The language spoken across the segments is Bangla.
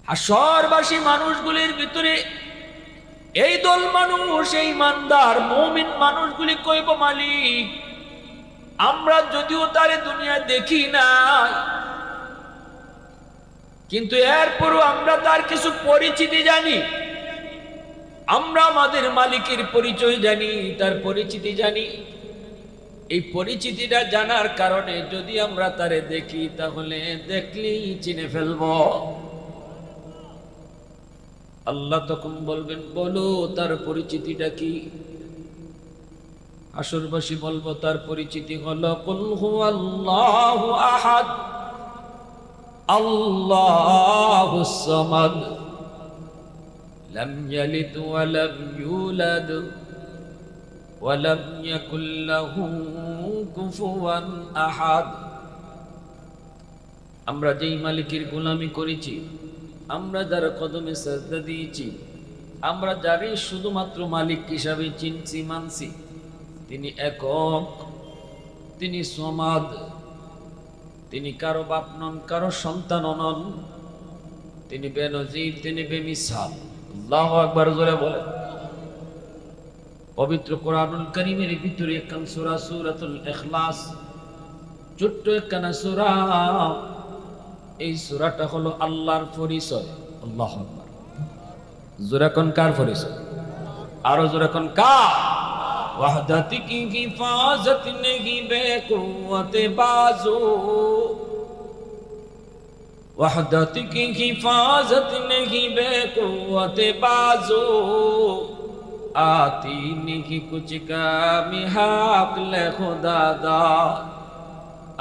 হাসরবাসী মানুষগুলির ভিতরে এই দল মানুষ, এই ইমানদার মুমিন মানুষগুলি কইব, মালিক আমরা যদিও তারে দুনিয়া দেখি না, কিন্তু এরপরও আমরা তার কিছু পরিচিতি জানি। আমরা আমাদের মালিকের পরিচয় জানি, তার পরিচিতি জানি। এই পরিচিতিটা জানার কারণে যদি আমরা তারে দেখি, তাহলে দেখলেই চিনে ফেলব। আল্লাহ তখন বলবেন, বলো তার পরিচিতিটা কি? হাসরবাসী বলবো, তার পরিচিতি হলো কুল হুয়াল্লাহু আহাদ আল্লাহুস সামাদ লাম ইয়ালিদ ওয়া লাম ইউলাদ ওয়া লাম ইয়াকুল লাহু কুফুয়ান আহাদ। আমরা যেই মালিকের গোলামি করেছি, আমরা যার কদমে সাজদা দিয়েছি, আমরা যারই শুধুমাত্র মালিক হিসাবে চিনছি, মানছি, তিনি একক, তিনি সমাদ, তিনি কারো বাপ নন, কারো সন্তান নন, তিনি বেনজির, তিনি বেমিসাল। আল্লাহু আকবার, জোরে বলেন। পবিত্র কোরআনুল কারীমের ভিতরে একখান সূরা, সূরাতুল ইখলাস, ছোট্ট একখানা সূরা। এই সূরাটা হলো আল্লাহর পরিচয়। আল্লাহু আকবার, জোরে কোন কার পরিচয়? আরো জোরে কোন কার? वहदत की हिफाजत नहीं बेकुव्वत बाजू, वहदत की हिफाजत नहीं बेकुव्वत बाजू, आती नहीं कुछ कामी हाक़-ले खुदादार,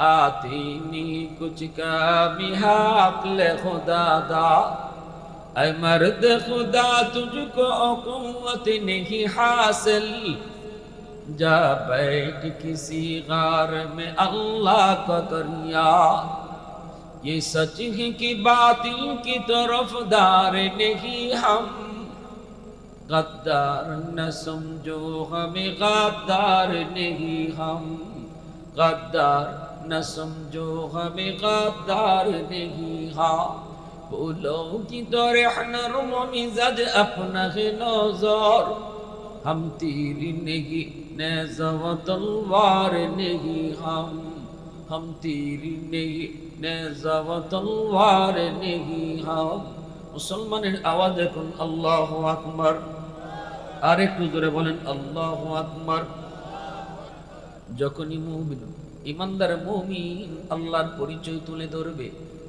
आती नहीं कुछ कामी हाक़-ले खुदादार। ऐ मर्द खुदा तुझको क़ुव्वत नहीं हासिल, जा बैठ किसी गार में अल्लाह का कर याद, ये सच है कि बातिल की तरफदार नहीं हम, गद्दार न समझो हमें गद्दार नहीं हम, गद्दार न समझो हमें गद्दार नहीं हम। फूलों की तरह नर्म मिजाज अपना है नौज़र, हम तीर नहीं नेज़ा व तलवार नहीं हम तीर नहीं नेज़ा व तलवार नहीं हम। মুসলমানের আওয়াজ এখন আল্লাহু আকবার। আর একটু জোরে বলেন আল্লাহু আকবার। যখনই মুমিন, ইমানদার মুমিন আল্লাহর পরিচয় তুলে ধরবে,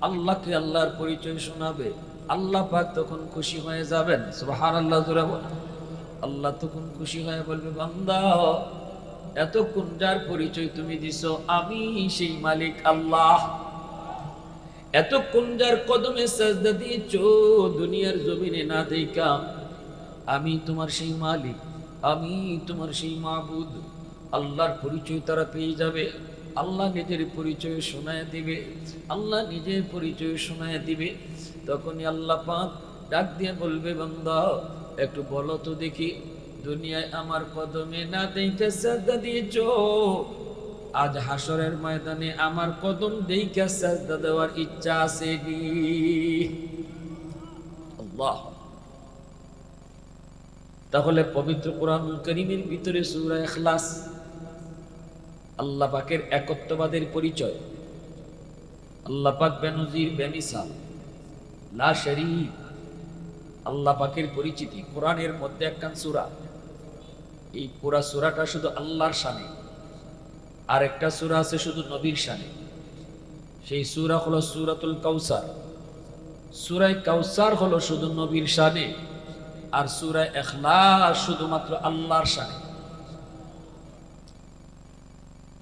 আল্লাহকে আল্লাহর পরিচয় শোনাবে, আল্লাহ পাক তখন খুশি হয়ে যাবেন। সুবহানাল্লাহ, জোরে বলেন। আল্লাহ তখন খুশি হয়ে বলবে, বান্দা এতক্ষণ যার পরিচয় তুমি দিছো, আমি সেই মালিক আল্লাহ। এতক্ষণ যার কদমে সাজদা দিয়েছো দুনিয়ার জমিনে না দেখা, আমি তোমার সেই মালিক, আমি তোমার সেই মাবুদ। আল্লাহর পরিচয় তারা পেয়ে যাবে। আল্লাহ নিজের পরিচয় শোনায় দিবে, আল্লাহ নিজের পরিচয় শোনায় দিবে। তখনই আল্লাহ পাক ডাক দিয়ে বলবে, বান্দা একটু বলো তো দেখি, দুনিয়ায় আমার কদমে না দেখে সাজদা দিয়েছো, আজ হাসরের ময়দানে আমার কদম দেখে সাজদা দেওয়ার ইচ্ছা আছে নি? আল্লাহ। তাহলে পবিত্র কোরআনুল কারীমের ভিতরে সূরা ইখলাস আল্লাহ পাকের একত্ববাদের পরিচয়। আল্লাহ পাক বেনজির, বেমিসাল, লা শরীক, আল্লাহ পাকের পরিচিতি। কোরআনের মধ্যে একখান সূরা, এই পুরা সূরাটা শুধু আল্লাহর শানে, আর একটা সূরা আছে শুধু নবীর শানে। সেই সূরা হলো সূরাতুল কাউসার। সূরা কাউসার হলো শুধু নবীর শানে, আর সূরা ইখলাস শুধুমাত্র আল্লাহর শানে।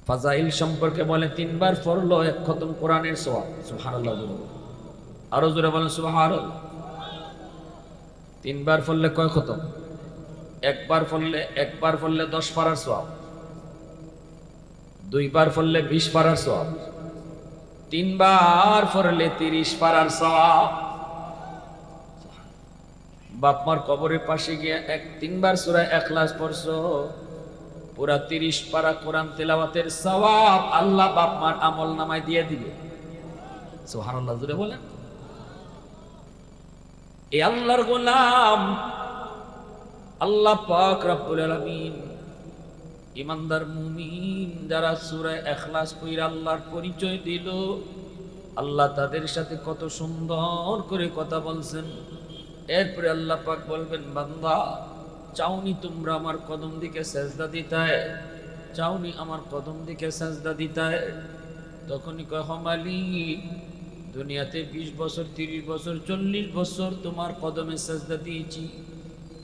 ফাজাইল সম্পর্কে বলে, 3 বার পড়লো 1 খতম কোরআনের সওয়াব। সুবহানাল্লাহ, আরো জোরে বলেন সুবহানাল্লাহ। 3 বার পড়লে কয় খতম? 1 বার পড়লে 10 পারার সওয়াব, 2 বার পড়লে 20 পারার সওয়াব, 3 বার পড়লে 30 পারার সওয়াব। বাপ মার কবরের পাশে গিয়ে 3 বার সূরা ইখলাস পড়ছো, পুরা 30 পারা কোরআন তেলাওয়াতের সওয়াব আল্লাহ বাপ মার আমল নামায় দিয়ে দিবে। সুবহানাল্লাহ, জোরে বলেন। এই আল্লাহর গোলাম আল্লাহ পাক রব্বুল আলামিন ইমানদার মুমিন যারা সূরা ইখলাস পড়ে আল্লাহর পরিচয় দিল, আল্লাহ তাদের সাথে কত সুন্দর করে কথা বলছেন। এরপরে আল্লাহ পাক বলবেন, বান্দা চাওনি তোমরা আমার কদম দিকে সেজদা দিতে, চাওনি আমার কদম দিকে সেজদা দিতে? তখনই কয়, মালিক দুনিয়াতে 20 বছর 30 বছর 40 বছর তোমার কদমে সেজদা দিয়েছি,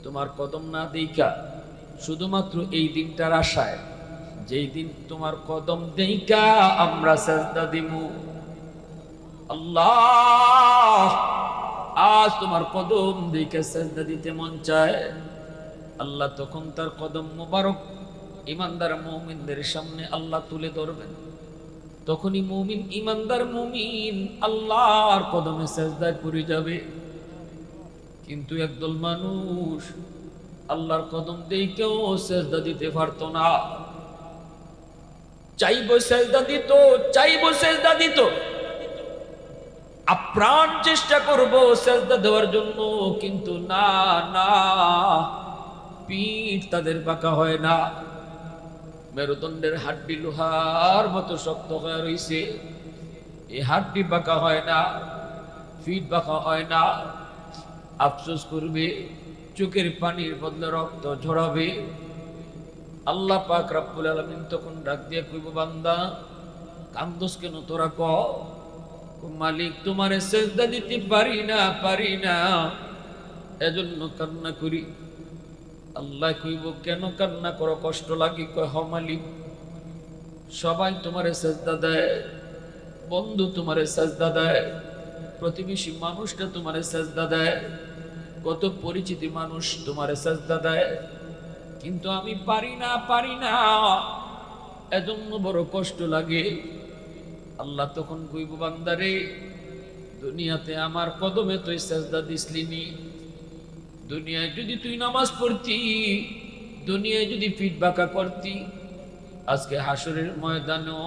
তোমার কদম না দেইকা শুধুমাত্র এই দিনটার আশায়, যেই দিন তোমার কদম দেইকা আমরা সেজদা দিমু। আল্লাহ আজ তোমার কদম দেইকা সেজদা দিতে মন চায়। আল্লাহ তখন তার কদম মোবারক ইমানদার মুমিনদের সামনে আল্লাহ তুলে ধরবেন। তখনই মুমিন ইমানদার মুমিন আল্লাহর কদমে সেজদায় পড়ে যাবে। কিন্তু একদল মানুষ আল্লাহর কদম দেখেও সেজদা দিতে পারতো না। চাইবো সেজদা দিত, চাইবো সেজদা দিত, আপ্রাণ চেষ্টা করব সেজদা দেওয়ার জন্য, কিন্তু না না, পিঠ তাদের বাঁকা হয় না। মেরুদণ্ডের হাড্ডি লোহার মতো শক্ত হয়ে রয়েছে, এই হাড্ডি বাঁকা হয় না, পিঠ বাঁকা হয় না। আফসোস করবে, চোখের পানির বদলে রক্ত ঝরাবে। আল্লাহ পাক রব্বুল আলামিন তখন ডাক দিয়ে কইব, বান্দা কান্দোস কেন তোরা? ক মালিক তোমারে সেজদা দিতে পারি না, পারি না, এজন্য কান্না করি। আল্লাহ কইব, কেন কান্না করো, কষ্ট লাগে? কয়, হ মালিক, সবাই তোমারে সেজদা দেয়, বন্ধু তোমারে সেজদা দেয়, প্রতিবেশী মানুষটা তোমারে সেজদা দেয়, কত পরিচিত মানুষ তোমারে সেজদা দেয়, কিন্তু আমি পারি না, পারি না, এজন্য বড় কষ্ট লাগে। আল্লাহ তখন কইব, বান্দারে দুনিয়াতে আমার কদমে তুই সেজদা দিসলি নি, দুনিয়ায় যদি তুই নামাজ পড়তি, দুনিয়ায় যদি পিঠ বাঁকা করতি, আজকে হাসরের ময়দানেও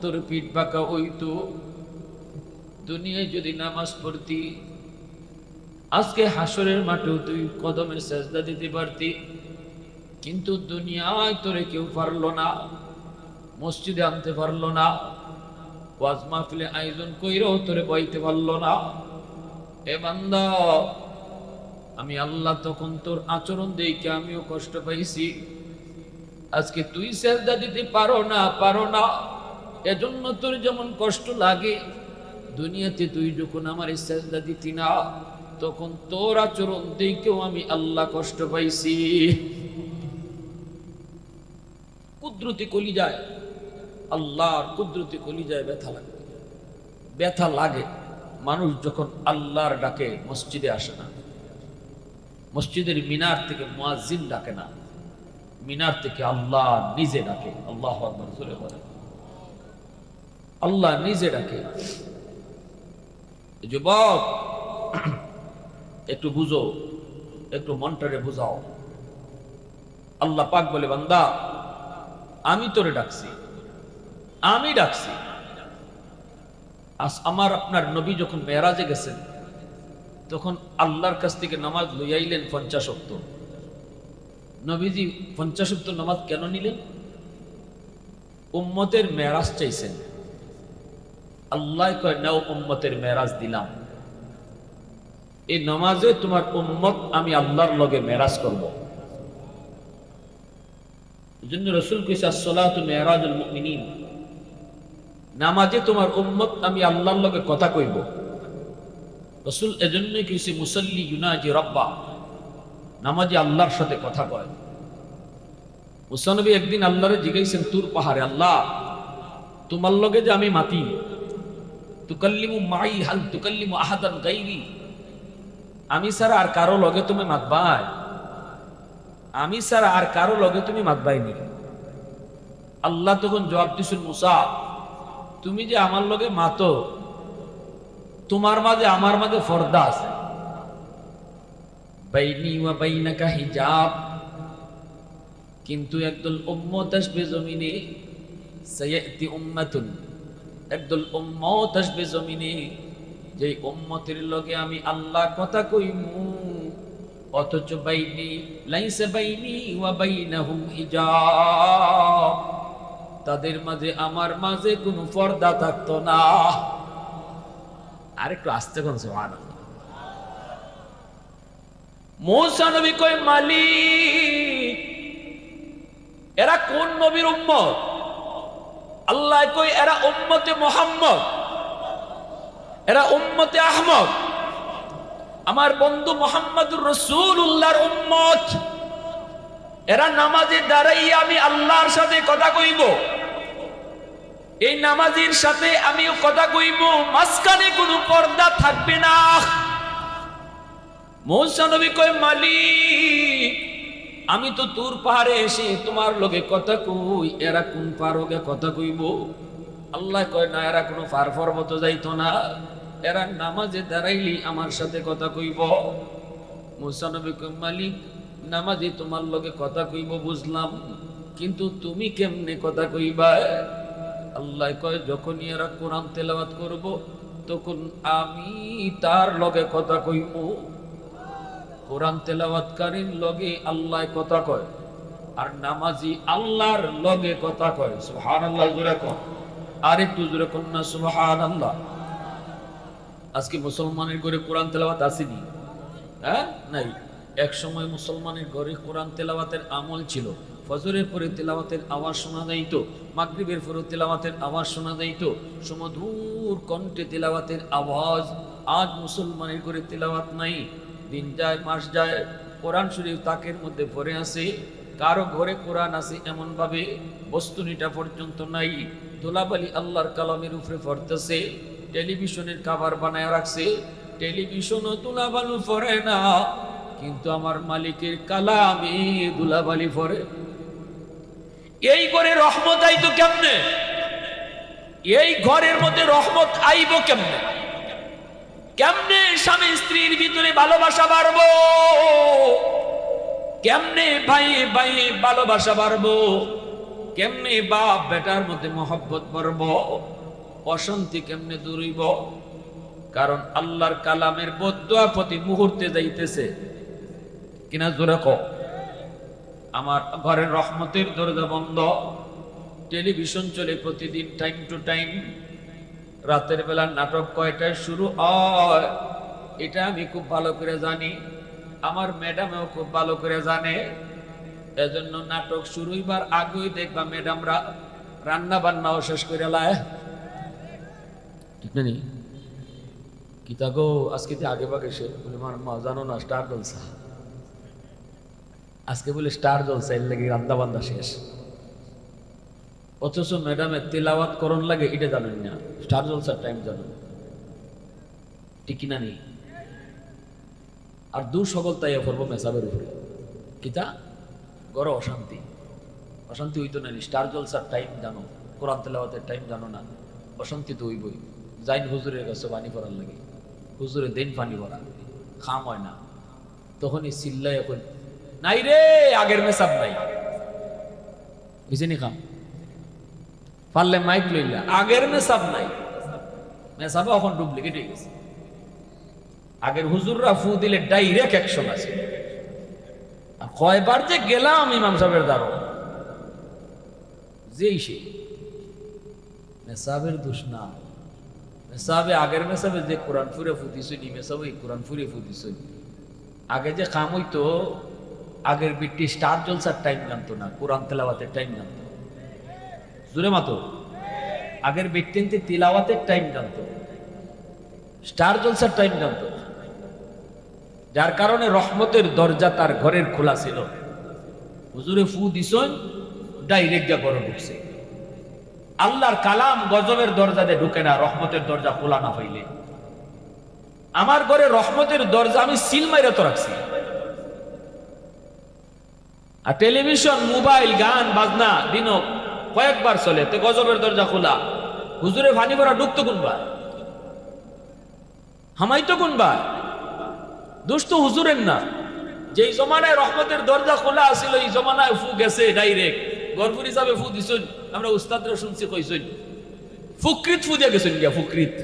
তোর পিঠ বাঁকা হইতো। দুনিয়ায় যদি নামাজ পড়তি, আজকে হাসরের মাঠেও তুই কদমে সেজদা দিতে পারতি, কিন্তু দুনিয়ায় তোরে কেউ পারলো না, মসজিদে আনতে পারলো না, ওয়াজ মাহফিলে আয়োজন কইরাও তোরে বইতে পারলো না। এ বান্দা, আমি আল্লাহ তখন তোর আচরণ দেখে আমিও কষ্ট পাইছি। আজকে তুই সেজদা দিতে পারো না, পারো না, এজন্য তোর যেমন কষ্ট লাগে, দুনিয়াতে তুই যখন আমার সেজদা দিতি না, তখন তোর আচরণ দেখেও আমি আল্লাহ কষ্ট পাইছি। কুদরতি কলিজায়, আল্লাহর কুদরতি কলিজায় ব্যথা লাগে, ব্যথা লাগে মানুষ যখন আল্লাহর ডাকে মসজিদে আসে না। মসজিদের মিনার থেকে মুয়াজ্জিন ডাকে না, মিনার থেকে আল্লাহ নিজে ডাকে। আল্লাহু আকবার, জোরে বলেন, আল্লাহ নিজে ডাকে। যুবক একটু বুঝো, একটু মনটারে বুঝাও। আল্লাহ পাক বলে, বান্দা আমি তোরে ডাকছি, আমি ডাকছি। আমার আপনার নবী যখন মেরাজে গেছেন, তখন আল্লাহর কাছ থেকে নামাজ লইয়াইলেন 50 ওয়াক্ত। নবীজি 50 ওয়াক্ত নামাজ কেন নিলেন? উম্মতের মেরাজ চাইছেন। আল্লাহ কয়, নাও উম্মতের মেরাজ দিলাম, এই নামাজে তোমার উম্মত আমি আল্লাহর লগে মেরাজ করব। এজন্য রাসূল কইছে, as-সালাতু মিরাজুল মুমিনিন, নামাজে তোমার উম্মত আমি আল্লাহর লগে কথা কইব। রাসূল এজন্যই কইছে, মুসাল্লি ইউনাজি রাব্বা, নামাজে আল্লাহর সাথে কথা কয়। মুসা নবী একদিন আল্লাহরে জিজ্ঞাসেন তুর পাহাড়ে, আল্লাহ তোমার লগে যে আমি মাতি, তুকাল্লিমু মাই হাল তুকাল্লিমু আহাদান গায়রি, আমি ছাড়া আর কারো লগে তুমি মাতবাই? আমি ছাড়া আর কারো লগে তুমি মাতবাইনি? আল্লাহ তখন জবাব দিছেন, মুসা তুমি যে আমার লগে মাতো, তোমার মাঝে আমার মাঝে পর্দা আছে, বাইনি ওয়া বাইনাকা হিজাব, কিন্তু একদল উম্মত আসবে জমিনে, সায়াতি উম্মাতুন, একদল উম্মত আসবে জমিনে, যে উম্মতের লগে আমি আল্লাহ কথা কইমু, অথচ বাইনি লাইসা বাইনি ওয়া বাইনাহুম হিজাব, তাদের মাঝে আমার মাঝে কোনো পর্দা থাকতো না। আরেকটু আস্তে কোন সুবহানাল্লাহ। মূসা নবী কয় মালিক এরা কোন নবীর উম্মত? আল্লাহ কয় এরা উম্মতে মুহাম্মদ, এরা উম্মতে আহমদ, আমার বন্ধু মুহাম্মদুর রাসূলুল্লাহর উম্মত। এরা নামাজে দাঁড়াইয়া আমি আল্লাহর সাথে কথা কইব, এই নামাজের সাথে আমিও কথা কইব, মাঝখানে কোনো পর্দা থাকবে না। মূসা নবী কয় মালিক আমি তো তুর পাহাড়ে এসে তোমার লগে কথা কই, এরা কোন পাহাড়ে কথা কইব? আল্লাহ কয় না, এরা কোনো পাহাড় পর্বত যাইতো না, এরা নামাজে দাঁড়াইলি আমার সাথে কথা কইব। মূসা নবী কয় মালিক নামাজে তোমার লগে কথা কইব বুঝলাম, কিন্তু তুমি কেমনে কথা কইবা? আল্লাহ কয় যখনই এরা কোরআন তেলাওয়াত করব তখন আমি তার লগে কথা কইব। কোরআন তেলাওয়াতকারীর লগে আল্লাহ কথা কয়, আর নামাজি আল্লাহর লগে কথা কয়। সুবহানাল্লাহ জোরে কয়, আর একটু জোরে কর না সুবহানাল্লাহ। আজকে মুসলমানের ঘরে কোরআন তেলাওয়াত আসেনি? হ্যাঁ, নাই। এক সময় মুসলমানের ঘরে কোরআন তেলাওয়াতের আমল ছিল। ফজরের পরে তেলাওয়াতের আওয়াজ শোনা যাইত, মাগরিবের পরে তেলাওয়াতের আওয়াজ শোনা যাইত, সুমধুর কণ্ঠে তেলাওয়াতের আওয়াজ। আজ মুসলমানের ঘরে তেলাওয়াত নাই। দিন যায় মাস যায়, কোরআন শরীফ তাকের মধ্যে পড়ে আছে। কারো ঘরে কোরআন আছে এমন ভাবে বস্তুনিটা পর্যন্ত নাই। ধুলাবালি আল্লাহর কালামের উপরে পড়তেছে, টেলিভিশনের কভার বানায় রাখছে, টেলিভিশনও ধুলাবালু পড়ে না, কিন্তু আমার মালিকের কালামে ধুলাবালি পড়ে। এই ঘরে রহমত আইতো কেমনে? এই ঘরের মধ্যে রহমত আইব কেমনে? কেমনে স্বামী স্ত্রীর ভিতরে ভালোবাসা বাড়বো? কেমনে ভাই ভাই ভালোবাসা বাড়বো? কেমনে বাপ বেটার মধ্যে মহব্বত বাড়বো? অশান্তি কেমনে দূর হইব? কারণ আল্লাহর কালামের বদদুয়া প্রতি মুহূর্তে যাইতেছে কিনা জোরে কও। আমার ঘরের রহমতের দরজা বন্ধ, টেলিভিশন চলে প্রতিদিন টাইম টু টাইম। রাতের বেলা নাটক কয়টায় শুরু হয় এটা আমি খুব ভালো করে জানি, আমার ম্যাডামও খুব ভালো করে জানে। এজন্য নাটক শুরু হইবার আগেই দেখবা ম্যাডামরা রান্না বান্নাও শেষ করে লায়, ঠিক না? নি কিতা গো আজকে আগে ভাগে সে বলে আমার মা জানো না স্টার জলসা, আজকে বলে স্টার জলসা, এর লাগে রান্না বান্না শেষ। অথচ ম্যাডামের তেলাওয়াত করণ লাগে এটা জানেন না, স্টার জলসার টাইম জানেন, ঠিক কিনা? নেই। আর দূর সকল তাই করবো মেসাবের উপরে কিতা গড় অশান্তি, অশান্তি হইতো না। স্টার জলসার টাইম জানো, কোরআন তেলাওয়াতের টাইম জানো না, অশান্তি তো হইবই। যাইন হুজুরের কাছে পানি ভরার লাগে, হুজুরে দেন পানি ভরা, খাম হয় না, তখনই চিল্লাই এখন নাই রে আগের মেসাব নাই, বুঝিনি খাম পারলে মাইক লইলা আগের মেসাব নাই, মেসাবে এখন ডুপ্লিকেট হয়ে গেছে। আগের হুজুররা ফু দিলে ডাইরেক্ট অ্যাকশন আছে। আর কয়বার যে গেলাম ইমাম সাহেবের দ্বারা, যেই সে মেসাবের দোষ না, মেসাবে আগের মেসাবে যে কোরআন ফুরে ফুটিছই নি, মেসাবে কোরআন ফুরে ফুটিছই। আগে যে কাম হইতো, আগের বিটি স্টার জলসার টাইম জানতো না, কোরআন তেলাওয়াতের টাইম জানতো, জোরে মাতো। আগের ব্যক্তিতে তিলাওয়াতের টাইম জানতো, স্টার জলসার টাইম জানতো, যার কারণে রহমতের দরজা তার ঘরের খোলা ছিল। হুজুরে ফু দিছন ডাইরেক্ট যা ঘরে ঢুকছে। আল্লাহর কালাম গজবের দরজা দিয়ে ঢুকে না, রহমতের দরজা খোলা না হইলে। আমার ঘরে রহমতের দরজা আমি সিল মাইরা তো রাখছি। আর টেলিভিশন মোবাইল গান বাজনা দিনও কয়েকবার চলে, তো গজবের দরজা খোলা। হুজুরে ভানি ভরা ঢুকতো কোনবা, হামাইতো কোনবা, দুষ্ট হুজুরের না। যেই জমানায় রহমতের দরজা খোলা আছিল এই জমানায় ফু গেছে ডাইরেক্ট গরপুর হিসাবে ফু দিছুন। আমরা উস্তাদরা শুনছি কইছুন ফুকরিত ফু দিয়ে গেছেন গিয়া, ফুকরিত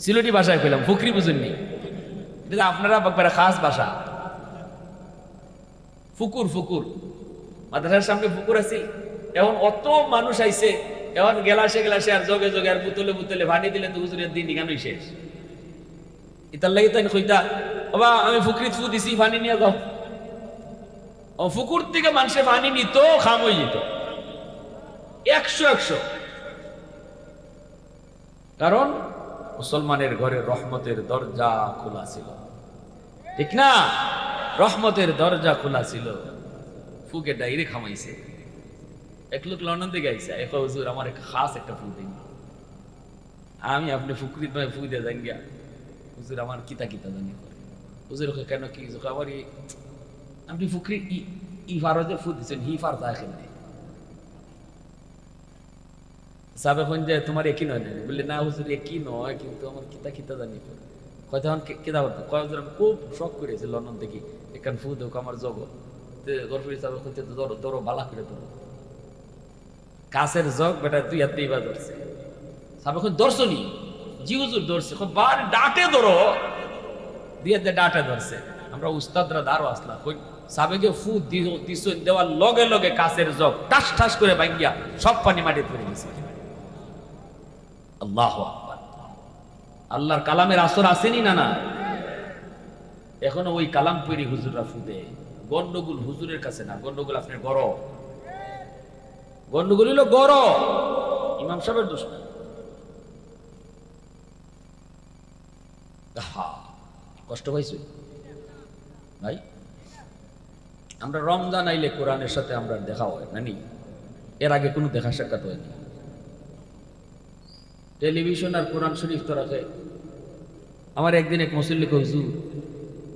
সিলেটি ভাষায় কইলাম, ফুকরি বুঝুননি, এটা আপনারা একবারে খাস ভাষা। ফুকুর ফুকুর, মাদ্রাসার সামনে পুকুর আছে, এখন অত মানুষ আইছে, এখন গেলাসে গেলাসে আর জগে জগে আর বুতলে বুতলে পানি দিলে তো হুজুরের দিন এখানেই শেষ। ইতার লাগি তাই কইতা, বাবা আমি ফুকরিত ফু দিছি, পানি নিয়ে যাও। ও ফুকুর থেকে মানুষে পানি নিত, খাম হয়ে যেত 100। কারণ মুসলমানের ঘরে রহমতের দরজা খোলা ছিল, ঠিক না? রহমতের দরজা খোলা ছিল। ফুকে ডাইরে খামাইছে। এক লোক লন্ডন থেকে আইসা, এক হুজুর আমার এক খাস একটা ফু দিন, আমি আপনি ফুকরিত ভাই ফু দিয়ে যান গিয়া। হুজুর আমার কিতা কিতা জানি করে। হুজুর কেন কি আমার আপনি ফুকরি ই ফারো যে ফু দিচ্ছেন, হি ফার তা খেলতে সাবে কোন যে তোমার একই নয় না? বললে না হুজুর একই নয়, কিন্তু আমার কিতা কিতা জানি করে। কয় তখন কেদা করতো, কয় হুজুর আমি খুব শখ করেছি লন্ডন থেকে, এখান ফু দেখ আমার জগৎ গল্প হিসাবে হইতে ধরো ধরো বালা করে ধরো কাছের জগ বেটা তুই হাত দিয়ে ধরছে। সাবে কোন দর্শনী জি হুজুর ধরছে, বার ডাটে ধরো দিয়ে ডাটে ধরছে। আমরা উস্তাদরা দাঁড়ো আসলাম, কই সাবেকে ফু দিছ দেওয়ার লগে লগে কাছের জগ ঠাস ঠাস করে ভাঙ্গিয়া সব পানি মাটি পড়ে গেছে। আল্লাহু আকবার। আল্লাহর কালামের আসর আসেনি না? না, এখনো ওই কালাম পড়ি হুজুররা ফু দেয়। গন্ডগোল হুজুরের কাছে না, গন্ডগোল আপনার গড়, গন্ডগোল হইল গড়, ইমাম সাহেবের দোষ না। কষ্ট পাইছি ভাই। আমরা রমজান আইলে কোরআনের সাথে আমরা দেখা হয় না নি? এর আগে কোনো দেখা সাক্ষাৎ হয়নি। টেলিভিশন আর কোরআন শরীফ তো রাখে। আমার একদিন এক মুসল্লি হুজুর,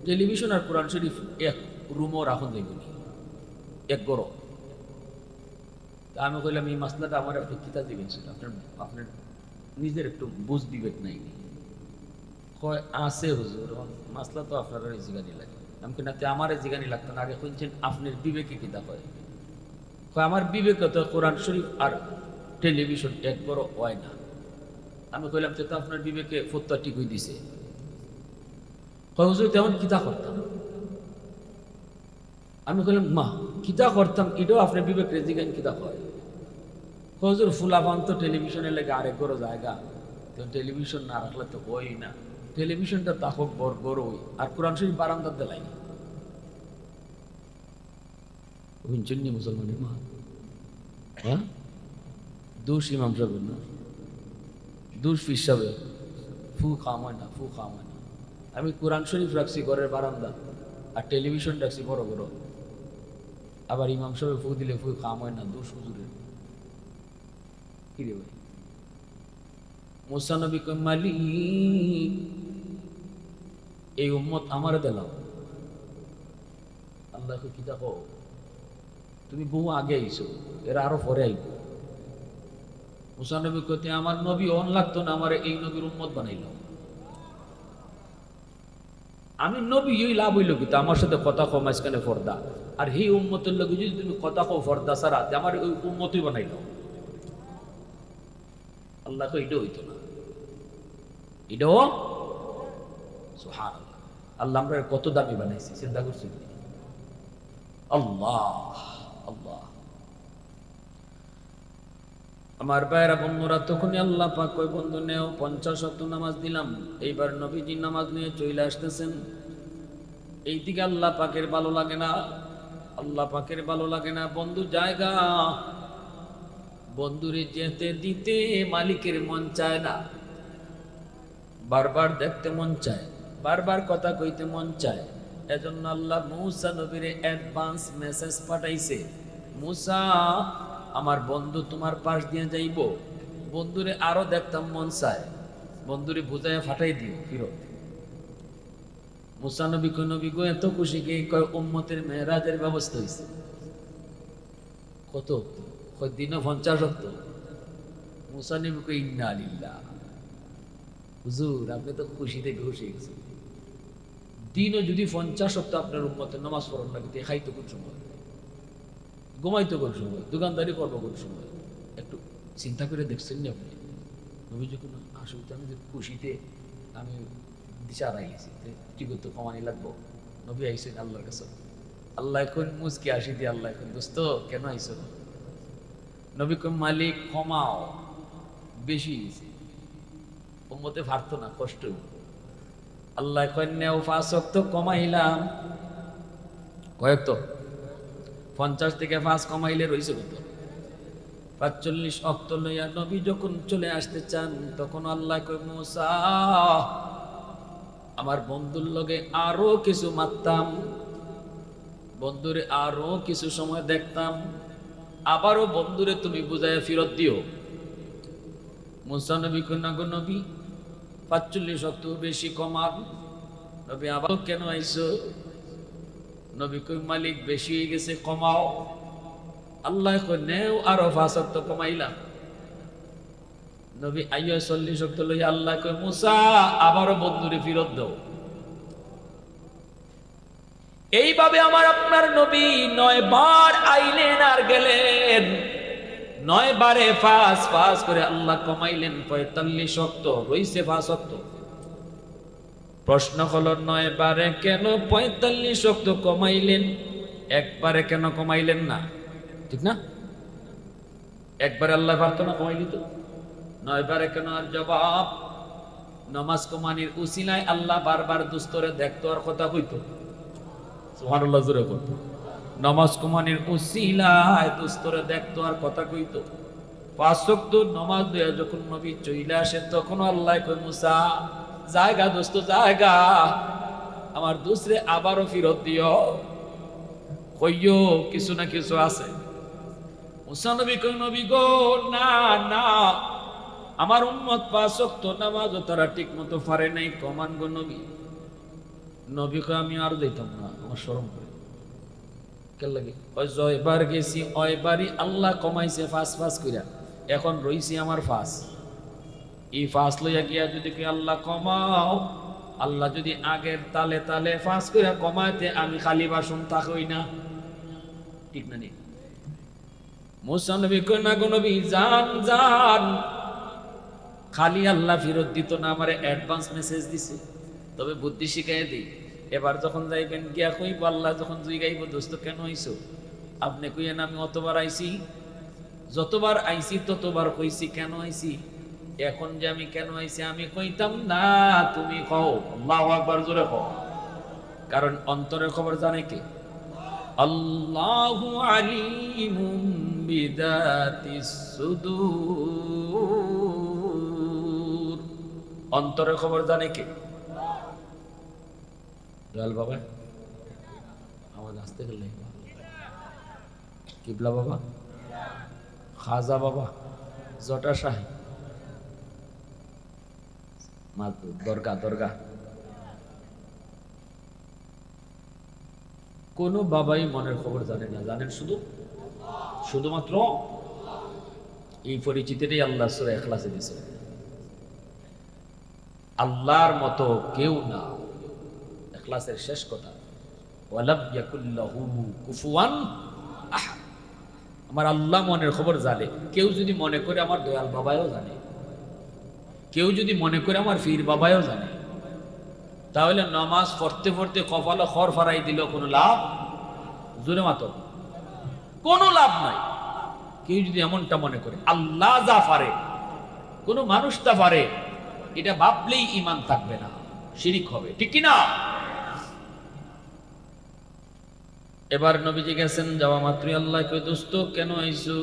টেলিভিশন আর কোরআন শরীফ এক রুমও রাখুন দেখুনি, এক গরো। আমি কইলাম এই মাসলাটা আমার একটু কিতা দিবেন, আপনার আপনার নিজের একটু বুঝ বিবেক নাই? কয় আছে হুজুর, মাসলা তো আপনার জিগানি লাগে। আমি কিনা আমার জিগানি লাগতো না, আগে শুনছেন আপনার বিবেকে কিতা হয়? কয় আমার বিবেক তো কোরআন শরীফ আর টেলিভিশন এক বড় হয় না। আমি কইলাম তো আপনার বিবেকে ফতোয়া ঠিক হয়ে দিছে। কয় হুজুর তেমন কিতা করতাম? আমি কইলাম মা কিতা করতাম, এটাও আপনার বিবেক রেজিগান কিতা হয়? হুজুর ফুলাফান তো টেলিভিশনের লাগে আরেক বড় জায়গা, টেলিভিশন না রাখলে তো ওই না, টেলিভিশনটা তাহক বড় বড় ওই, আর কোরআন শরীফ বারান্দার দেলাই শুনছেননি মুসলমানের মা? হ্যাঁ, দোষ ইমাম সাহেবের না, দোষ ফির সাহেবের। ফু খাওয়ায় না, ফু খাওয়ায় না। আমি কোরআন শরীফ রাখছি ঘরের বারান্দা, আর টেলিভিশন রাখছি বড় বড়, আবার ইমাম সাহেব ফু দিলে ফু খাওয়ায় না, দোষ হুজুরের। কি রে ভাই? মুসা নবী কই মালিক এই উম্মত আমার দিলাম। আল্লাহ কি দেখো, তুমি বহু আগে আইছো, এরা আরো পরে আইব। মুসা নবী কইতে আমার নবী অন লাগতো না, আমার এই নবীর উম্মত বানাইল। আমি নবী এই লাভ হইল কিন্তু আমার সাথে কথা কও মাঝখানে ফর্দা, আর এই উম্মতের লোক যদি তুমি কথা কও ফর্দা ছাড়া, আমার ওই উম্মতই বানাইল। আল্লাহ তো এটা হইতো না, এটাও সুবহানাল্লাহ। আল্লাহ আমরা কত দামি বানাইছি চিন্তা করছি? আল্লাহ আল্লাহ। আমার ভাইয়েরা বন্ধুরা, তখনই আল্লাহ পাক কই বন্ধু নেও 50 ওয়াক্ত নামাজ দিলাম। এইবার নবীজি নামাজ নিয়ে চলে আসতেছেন, এই দিকে আল্লাহ পাকের ভালো লাগে না, আল্লাহ পাকের ভালো লাগে না। বন্ধু জায়গা, বন্ধুরে যেতে দিতে মালিকের মন চায় না, বারবার দেখতে মন চায়, বারবার কথা কইতে মন চায়। এজন্য আল্লাহ মুসা নবীরে অ্যাডভান্স মেসেজ পাঠাইছে, মুসা আমার বন্ধু তোমার পাশ দিয়ে যাইব, বন্ধুরে আরো দেখতাম মন চায়, বন্ধুরে বুঝাইয়া ফাটাই দিও ফিরত। মুসা নবী কই নবী গো এত খুশি কে? কয় উম্মতের মেরাজের ব্যবস্থা হয়েছে। কত? কয় দিনও 50 ওয়াক্ত। মুসা নবী কই ইন্না লিল্লাহ। হুজুর আপনি তো খুশিতে বেহুশ হয়ে গেছেন। দিনও যদি 50 ওয়াক্ত আপনার উম্মতের নামাজ পড়ান না, কিন্তু খাইতো কোন সময়, ঘুমাইতো কোন সময়, দোকানদারি করবো কোন সময়, একটু চিন্তা করে দেখছেন না আপনি? নবীজি কোনো আসলে আমি যে খুশিতে আমি দিশা হারাই গেছি, ঠিক তো কমানি লাগবো। নবী আইসেন আল্লাহর কাছে, আল্লাহ এখন মুসকি আসি দিয়ে আল্লাহ এখন দোস্ত কেন আইসো? নবী কই মালিক ক্ষমাও, বেশি গেছে, উম্মতে পারতো না, কষ্ট। আল্লাহ কন্যাও 5 ওয়াক্ত কমাইলাম, কয়েক তো 50 থেকে 5 কমাইলে রইছে কত? 45 ওয়াক্ত লইয়া নবী যখন চলে আসতে চান, তখন আল্লাহ কই মুসা আমার বন্ধুর লগে আরো কিছু মারতাম, বন্ধুরে আরো কিছু সময় দেখতাম, আবারও বন্ধুরে তুমি বুঝাইয়া ফিরত দিও। মুসা নবী কই না গো নবী 45 ওয়াক্ত বেশি কমান। নবী আবার কেন আইসো? নবী কই মালিক বেশি হয়ে গেছে, কমাও। আল্লাহ কই নেও আরো 5 ওয়াক্ত কমাইলাম। নবী আইয়া 40 ওয়াক্ত লই, আল্লাহ কই মুসা আবারও বন্ধুরে ফিরত দাও। এইভাবে আমার আপনার নবী 9 বার আইলেন আর গেলেন, 9 বারে 5 করে আল্লাহ কমাইলেন 45 ওয়াক্ত, রইছে 5 ওয়াক্ত। প্রশ্ন হলো 9 বারে কেন 45 ওয়াক্ত কমাইলেন, একবারে কেন কমাইলেন না? ঠিক না? একবারে আল্লাহ পারতো না, কমাইলি তো। 9 বারে কেন? আর জবাব, নামাজ কমানির উসিলায় আল্লাহ বারবার দুস্তরে দেখতো আর কথা কইতো। সুবহানাল্লাহ জোরে বলতো। নামাজ কমানির উসিলায় দুস্তরে দেখতো আর কথা কইতো। 5 ওয়াক্ত নামাজ দেয়া যখন নবী চইলা আসে, তখন আল্লাহ কই মুসা জায়গা দোস্ত জায়গা, আমার দুসরে আবারও ফিরত দিও, কইও কিছু না কিছু আছে। মুসা নবী কই নবী গো না না, আমার উম্মত 5 ওয়াক্ত নামাজও তারা ঠিক মতো পারে নাই, কমান গো নবী। নবী কই আমি আর দিতাম না, আমার শরম করে। কে লাগে? ওই জয়বার গেছি ওইবারই আল্লাহ কমাইছে 5 কইরা, এখন রইছি আমার 5। এই 5 লইয়া গিয়া যদি কি আল্লাহ কমাও, আল্লাহ যদি আগের তালে তালে 5 কইরা কমাইতে, আমি খালি বাসন থাকই না। ঠিক না? মুসা নবী কই না গো নবী জান জান, খালি আল্লাহ ফিরত দিত না, আমারে অ্যাডভান্স মেসেজ দিছে। তবে বুদ্ধি শিখাই দিই, এবার যখন যাইবেন গিয়া কইব আল্লাহ যখন জিগাইব দোস্ত কেন আইছো, আপনি কইয়েন আমি অতবার আইছি, যতবার আইছি ততবার কইছি কেন আইছি। এখন যে আমি কেন আইছি আমি কইতাম না, তুমি কও। আল্লাহু আকবার, জোরে কও। কারণ অন্তরের খবর জানে কে? আল্লাহু আলিমুম বিদাতিস সুদূর। অন্তরের খবর জানে কে? দয়াল বাবা আওয়াজ আসতে গেলে, কিবলা বাবা, খাজা বাবা, জটা শাহী, দরগা দরগা, কোন বাবাই মনের খবর জানে না, জানেন শুধুমাত্র এই পরিচিতিটাই আল্লাহ সূরা ইখলাসে দিয়েছে। আল্লাহর মতো কেউ না, ইখলাসের শেষ কথা, ওয়ালাম ইয়াকুল্লাহু কুফুয়ান আহাদ। আমার আল্লাহ মনের খবর জানে। কেউ যদি মনে করে আমার দয়াল বাবাও জানে, কেউ যদি মনে করে আমার ফির বাবাও জানে, তাহলে নামাজ পড়তে পড়তে কপালে খড় ফারাই দিল কোনো লাভ? জোরে মাতো, কোনো লাভ নাই। কেউ যদি এমনটা মনে করে আল্লাহ যা পারে কোনো মানুষ তা পারে, এটা ভাবলেই ঈমান থাকবে না, শিরিক হবে। ঠিক কি না? এবার নবীজি গেছেন, যাওয়া মাত্রই আল্লাহ কই দোস্ত কেন আইছো?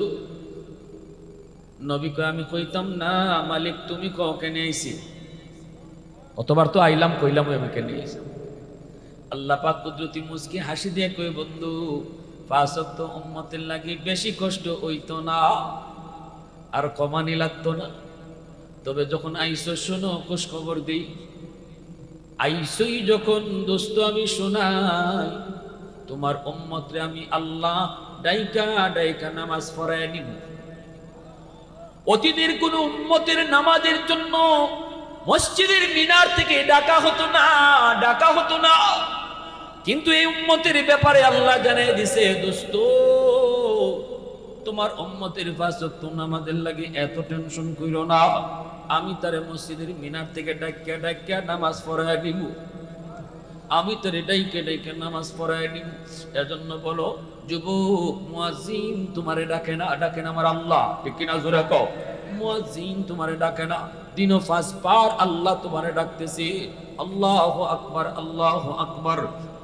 নবী কই আমি কইতাম না, মালিক তুমি কও কেন আইছি। অতবার তো আইলাম, কইলাম আমি কেন আইছি। আল্লাহ পাক কুদরতি মুস্কি হাসি দিয়ে কই বন্ধু 5 ওয়াক্ত উম্মতের লাগি বেশি কষ্ট হইতো না, আর কমানি লাগতো না। তবে যখন আইসো শোনো খোঁজ খবর দিই, আইসোই যখন দোস্ত আমি শোনাই, তোমার উম্মতরে আমি আল্লাহ ডাইকা ডাইকা নামাজ পড়ায় নিব। অতীতের কোন উম্মতের নামাজের জন্য মসজিদের মিনার থেকে ডাকা হতো না, কিন্তু এই উম্মতের ব্যাপারে আল্লাহ জানিয়ে দিছে দোস্ত তোমার উম্মতের 5 ওয়াক্ত নামাজের লাগি এত টেনশন কইরো না, আমি তারে মসজিদের মিনার থেকে ডাকিয়া ডাকিয়া নামাজ পড়ায় দিব, আমি তোরে ডাইকে ডাইকে নামাজ পড়ায় দিব। এজন্য বলো যুবক, মুয়াজ্জিন তোমারে ডাকে না, ডাকেন আমার আল্লাহ, ঠিক কিনা জোরে কও। মুয়াজ্জিন তোমারে ডাকে না, দিনও 5 বার আল্লাহ তোমারে ডাকতেছে। আল্লাহু আকবার, আল্লাহু আকবার।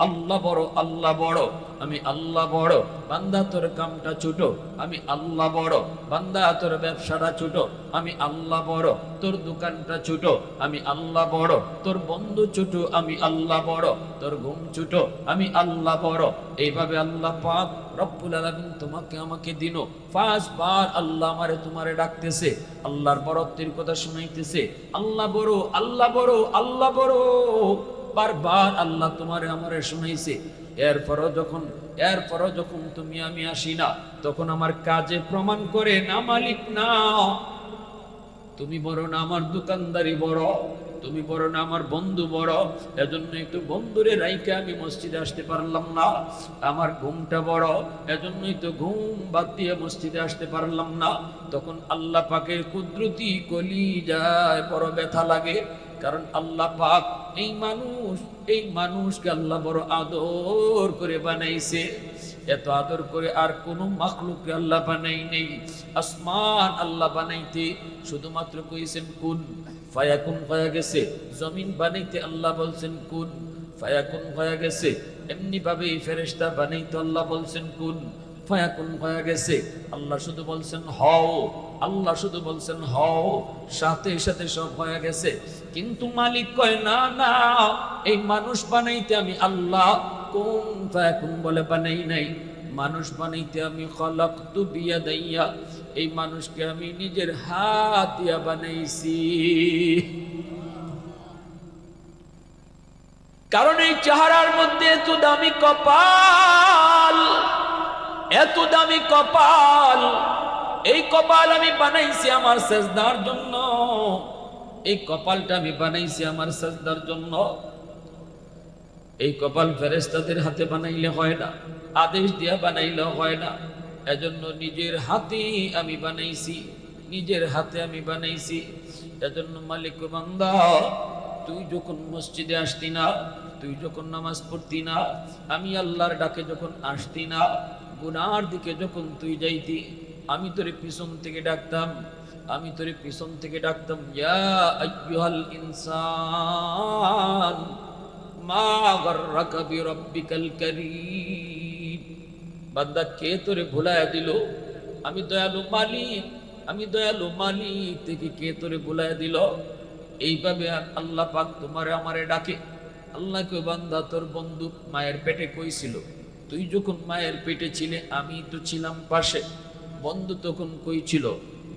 আল্লাহ বড়, আল্লাহ বড়, আমি আল্লাহ বড়। বান্দা তোর কামটা ছোট, আমি আল্লাহ বড়। বান্দা তোর ব্যবসাটা ছোট, আমি আল্লাহ বড়। তোর দোকানটা ছোট, আমি আল্লাহ বড়। তোর বন্ধু ছোট, আমি আল্লাহ বড়। তোর ঘুম ছোট, আমি আল্লাহ বড়। এইভাবে আল্লাহ পাক রব্বুল আলামিন তোমাকে আমাকে দিনও 5 বার আল্লাহ আমারে তোমারে ডাকতেছে, আল্লাহর বড়ত্বের কথা শুনাইতেছে। আল্লাহ বড়, আল্লাহ বড়, আল্লাহ বড়, বারবার আল্লাহ তোমারে আমারে শুনাইছে। এরপরও যখন তুমি আমি আসি না, তখন আমার কাজে প্রমাণ করে না মালিক না, তুমি বড় না আমার দোকানদারি বড়, তুমি বড় না আমার বন্ধু বড়। এজন্য একটু বন্ধুরে রাইকে আমি মসজিদে আসতে পারলাম না। আমার ঘুমটা বড়, এজন্যই তো ঘুম বাদ দিয়ে মসজিদে আসতে পারলাম না। তখন আল্লাহ পাকের কুদরতি কলিজায় বড় ব্যথা লাগে। কারণ আল্লাহ পাক এই মানুষকে আল্লাহ বড় আদর করে বানাইছে। এত আদর করে আর কোন মাখলুককে আল্লাহ বানাই নেই। আসমান আল্লাহ বানাইতে শুধুমাত্র কইছেন কুন ফায়াকুন, হয়ে গেছে। জমিন বানাইতে আল্লাহ বলছেন কুন ফায়াকুন, হয়ে গেছে। এমনি ভাবে ফেরেশতা বানাইতে আল্লাহ বলছেন কুন ফায়াকুন, হয়ে গেছে। আল্লাহ শুধু বলছেন হও, আল্লাহ শুধু বলছেন হও, সাথে সাথে সব হয়ে গেছে। কিন্তু মালিক কয় না না, এই মানুষ বানাইতে আমি আল্লাহ কুন ফায়াকুন বলে বানাই নাই। মানুষ বানাইতে আমি খলাকতু বিয়াদাইয়া, এই মানুষকে আমি নিজের হাত দিয়া বানাইছি। কারণ এই চেহারার মধ্যে এত দামি কপাল, এত দামি কপাল। এই কপাল আমি বানাইছি আমার সেজদার জন্য, এই কপালটা আমি বানাইছি আমার সেজদার জন্য। এই কপাল ফেরেশতাদের হাতে বানাইলে হয় না, আদেশ দিয়া বানাইলে হয় না। এজন্য নিজের হাতে আমি বানাইছি, নিজের হাতে আমি বানাইছি। এজন্য মালিক বান্দা, তুই যখন মসজিদে আসতি না, তুই যখন নামাজ পড়তি না, আমি আল্লাহর ডাকে যখন আসতি না, গুনার দিকে যখন তুই যাইতি, আমি তোরে পিছন থেকে ডাকতাম, আমি তোরে পিছন থেকে ডাকতাম, ইয়া আইয়ুহাল ইনসান মা গাররাকা বিরাব্বিকাল কারীম। বান্দা, কে তোরে ভুলায়া দিল? আমি দয়ালু মালিক, আমি দয়ালু মালিক থেকে কে তোরে ভুলায়া দিল? এইভাবে আল্লাহ পাক তোমারে আমারে ডাকে। আল্লাহকে বান্দা, তোর বন্ধু মায়ের পেটে কইছিল, তুই যখন মায়ের পেটে ছিলে আমি তো ছিলাম পাশে। বন্ধু তখন কইছিল,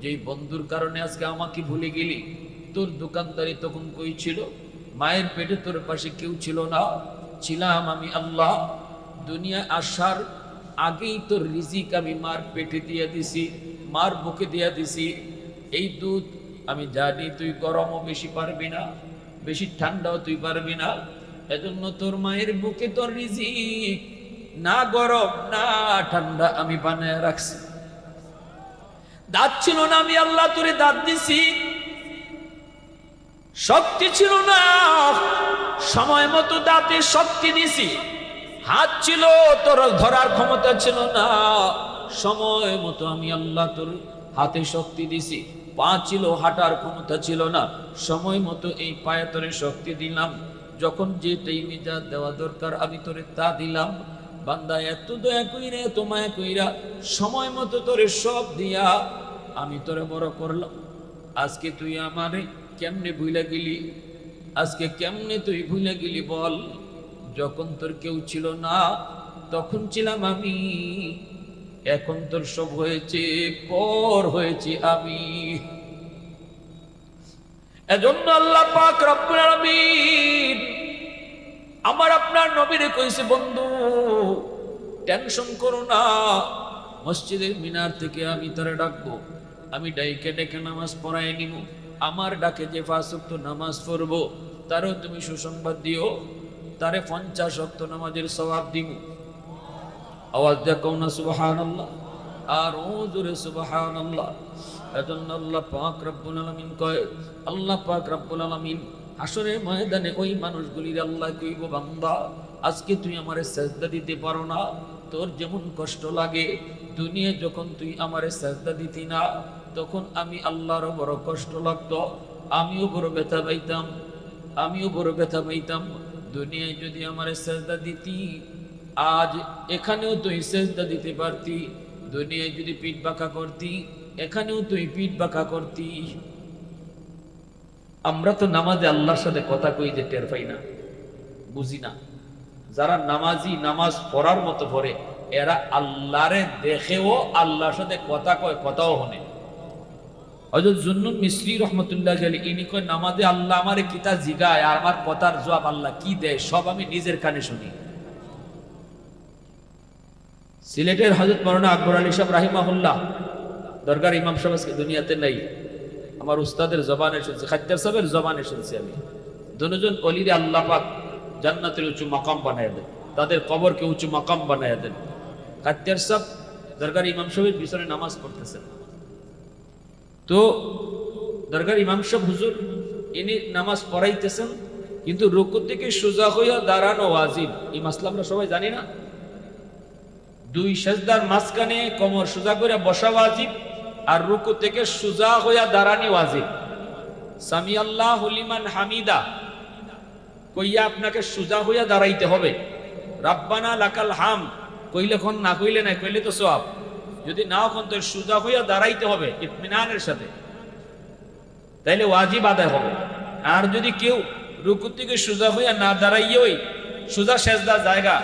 যেই বন্ধুর কারণে আজকে আমাকে ভুলে গেলি। তোর দোকানদারি তখন কইছিল, মায়ের পেটে তোর পাশে কেউ ছিল না, ছিলাম আমি আল্লাহ। দুনিয়া আসার আগেই তোর রিজিক আমি মার পেটে দিয়ে দিছি, মার বুকে দিয়ে দিছি। এই দুধ আমি জানি তুই গরমও বেশি পারবি না, বেশি ঠান্ডাও তুই পারবি না। এজন্য তোর মায়ের বুকে তোর রিজিক না গরম না ঠান্ডা আমি বানায় রাখছি। দাঁত ছিল না, আমি আল্লাহ তোরে দাঁত দিছি। শক্তি ছিল না, সময় মতো দাঁতে শক্তি দিছি। হাত ছিল, তোর ধরার ক্ষমতা ছিল না, সময় মতো আমি আল্লাহ তোর হাতে শক্তি দিছি। পা ছিল, হাঁটার ক্ষমতা ছিল না, সময় মতো এই পায়ে তোরে শক্তি দিলাম। যখন যে টাইমে যা দেওয়া দরকার আমি তোরে তা দিলাম। বান্দা, এত দয়া কইরা, এত মায়া কইরা, সময় মতো তোরে সব দিয়া আমি তোরে বড় করলাম। আজকে তুই আমারে কেমনে ভুলে গেলি? আজকে কেমনে তুই ভুলে গেলি বল? যখন তোর কেউ ছিল না তখন ছিলাম আমি, এখন তোর সব হয়েছে, পর হয়েছি আমি। এজন্য আল্লাহ পাক রব্বুল আলামিন আমার আপনার নবীরে কইছে, বন্ধু টেনশন করো না, মসজিদের মিনার থেকে আমি তোরে ডাকবো, আমি ডাইকে ডেকে নামাজ পড়াই নিব। আমার ডাকে যে 5 ওয়াক্ত নামাজ পড়বো তারও তুমি সুসংবাদ দিও, তারে 50 ওয়াক্ত নামাজের সওয়াব দিব। আওয়াজ দেখো না সুবহানাল্লাহ, আর জোরে সুবহানাল্লাহ। এজন্য আল্লাহ পাক রব্বুল আলামিন কয়, আল্লাহ পাক রব্বুল আলামিন হাসরের ময়দানে ওই মানুষগুলির আল্লাহ কইব, বান্দা আজকে তুই আমারে সেজদা দিতে পারো না, তোর যেমন কষ্ট লাগে দুনিয়ায় যখন তুই আমারে সেজদা দিতি না তখন আমি আল্লাহর বড় কষ্ট লাগতো, আমিও বড় ব্যথা পাইতাম, দুনিয়ায় যদি আমারে সেজদা দিতি আজ এখানেও তুই সেজদা দিতে পারতি, দুনিয়ায় যদি পিঠ বাঁকা করতি এখানেও তুই পিঠ বাঁকা করতি। আমরা তো নামাজে আল্লাহর সাথে কথা কই যে টের পাই না, বুঝি না। যারা নামাজি, নামাজ পড়ার মতো পড়ে, এরা আল্লাহরে দেখেও আল্লাহর সাথে কথা কয়, কথাও হনে। হযরত জুন্নুন মিসরি রহমতুল্লাহ আলাইহি ইনি কয়, নামাজে আল্লাহ আমারে কিতা জিগায় আর আমার কথার জবাব আল্লাহ কি দেয় সব আমি নিজের কানে শুনি। সিলেটের হযরত মাওলানা আকবর আলী সাহেব রাহিমাহুল্লাহ, দরগার ইমাম সাহেব আজকে দুনিয়াতে নাই, আমার উস্তাদের জবানে শুনছি, খাদ্দার সাহেবের জবানে শুনছি আমি। দুজন অলিরে আল্লাহ পাক জান্নাতের উঁচু মাকাম বানায় দেন, তাদের কবরকে উঁচু মাকাম বানায় দেন। খাদ্দার সাহেব দরগার ইমাম সাহেবের পিছনে নামাজ পড়তেছেন, তো দরগার ইমাম সাহেব হুজুর ইনি নামাজ পড়াইতেছেন, কিন্তু রুকু থেকে সোজা হইয়া দাঁড়ানো ওয়াজিব, এই মাসলা আমরা সবাই জানি না। দুই সেজদার মাঝখানে কোমর সোজা করে বসা ওয়াজিব, আর রুকু থেকে সোজা হইয়া দাঁড়ানি ওয়াজিব। সামি আল্লাহু লিমান হামিদা কইয়া আপনাকে সোজা হইয়া দাঁড়াইতে হবে। রাব্বানা লাকাল হাম কইলে খন, না কইলে না, কইলে তো সওয়াব, যদি নাও খন তো সোজা হইয়া দাঁড়াইতে হবে ইতমিনানের সাথে, তাইলে ওয়াজিব আদায় হবে। আর যদি কেউ রুকু থেকে সোজা হইয়া না দাঁড়াইয়েই সোজা সেজদার জায়গা